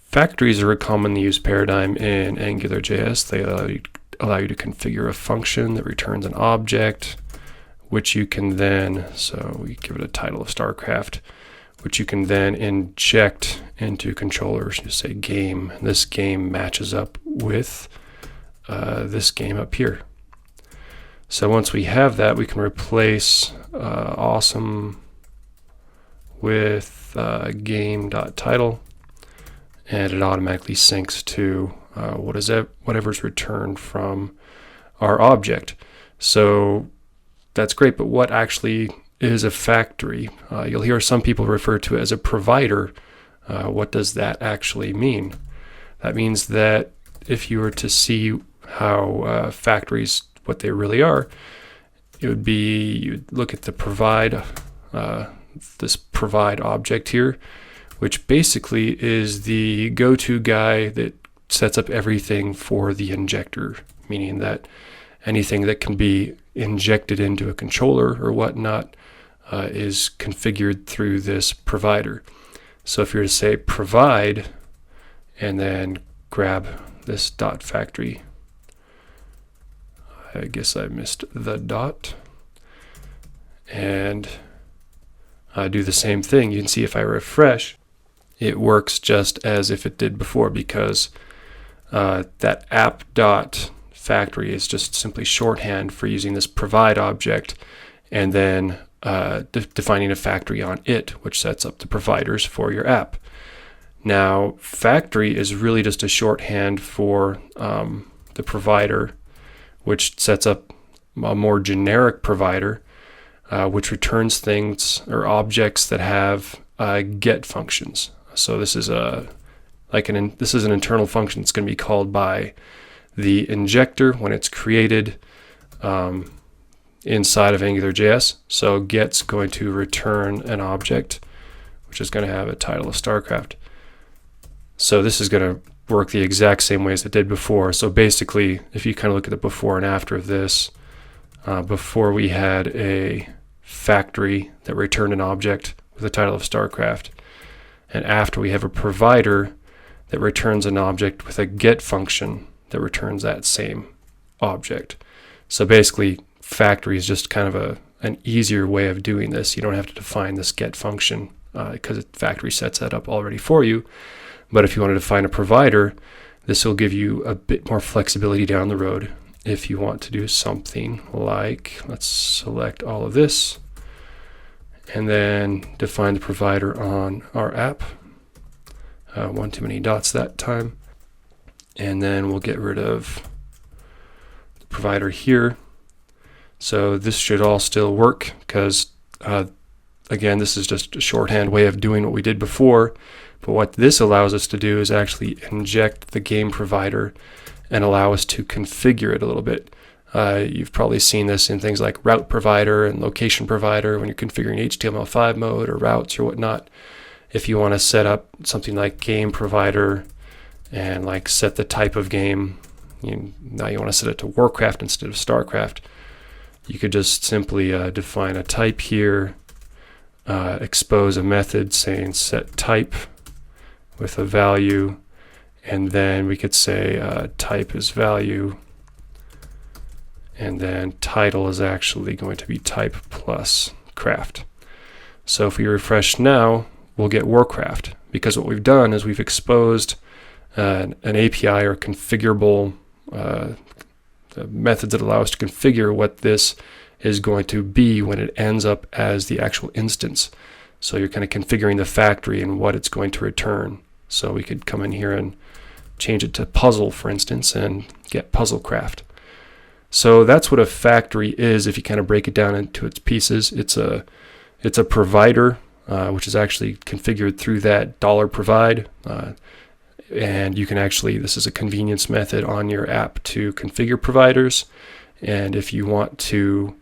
Factories are a commonly used paradigm in AngularJS. They allow you to configure a function that returns an object, which you can then, so we give it a title of StarCraft, which you can then inject into controllers. You say game, and this game matches up with this game up here. So once we have that, we can replace awesome with game.title, and it automatically syncs to whatever's returned from our object. So that's great, but what actually is a factory? You'll hear some people refer to it as a provider. What does that actually mean? That means that if you were to see how factories, what they really are, it would be, you'd look at the provide, this provide object here, which basically is the go-to guy that sets up everything for the injector, meaning that anything that can be injected into a controller or whatnot is configured through this provider. So if you were to say provide and then grab this dot factory, I guess I missed the dot, and do the same thing, you can see if I refresh, it works just as if it did before, because that app dot factory is just simply shorthand for using this provide object and then defining a factory on it, which sets up the providers for your app. Now, factory is really just a shorthand for the provider, which sets up a more generic provider, which returns things or objects that have get functions. So this is this is an internal function that's going to be called by the injector when it's created inside of AngularJS. So get's going to return an object, which is going to have a title of StarCraft. So this is going to work the exact same way as it did before. So basically, if you kind of look at the before and after of this, before we had a factory that returned an object with a title of StarCraft, and after we have a provider that returns an object with a get function that returns that same object. So basically, factory is just kind of an easier way of doing this. You don't have to define this get function because factory sets that up already for you. But if you want to define a provider, this will give you a bit more flexibility down the road. If you want to do something like, let's select all of this, and then define the provider on our app. One too many dots that time. And then we'll get rid of the provider here. So this should all still work because, again, this is just a shorthand way of doing what we did before. But what this allows us to do is actually inject the game provider and allow us to configure it a little bit. You've probably seen this in things like route provider and location provider when you're configuring HTML5 mode or routes or whatnot. If you want to set up something like game provider and like set the type of game, now you want to set it to Warcraft instead of StarCraft, you could just simply define a type here, expose a method saying set type with a value, and then we could say type is value, and then title is actually going to be type plus craft. So if we refresh now, we'll get Warcraft, because what we've done is we've exposed an API or configurable methods that allow us to configure what this is going to be when it ends up as the actual instance. So you're kind of configuring the factory and what it's going to return. So we could come in here and change it to puzzle, for instance, and get puzzlecraft. So that's what a factory is if you kind of break it down into its pieces. It's a provider, which is actually configured through that $provide. And you can actually, this is a convenience method on your app to configure providers. And if you want to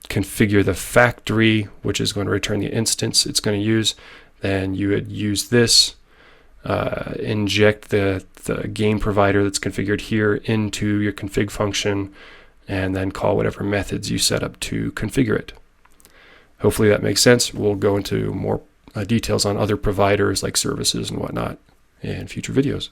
configure the factory, which is going to return the instance it's going to use, then you would use this, inject the game provider that's configured here into your config function, and then call whatever methods you set up to configure it. Hopefully that makes sense. We'll go into more details on other providers like services and whatnot in future videos.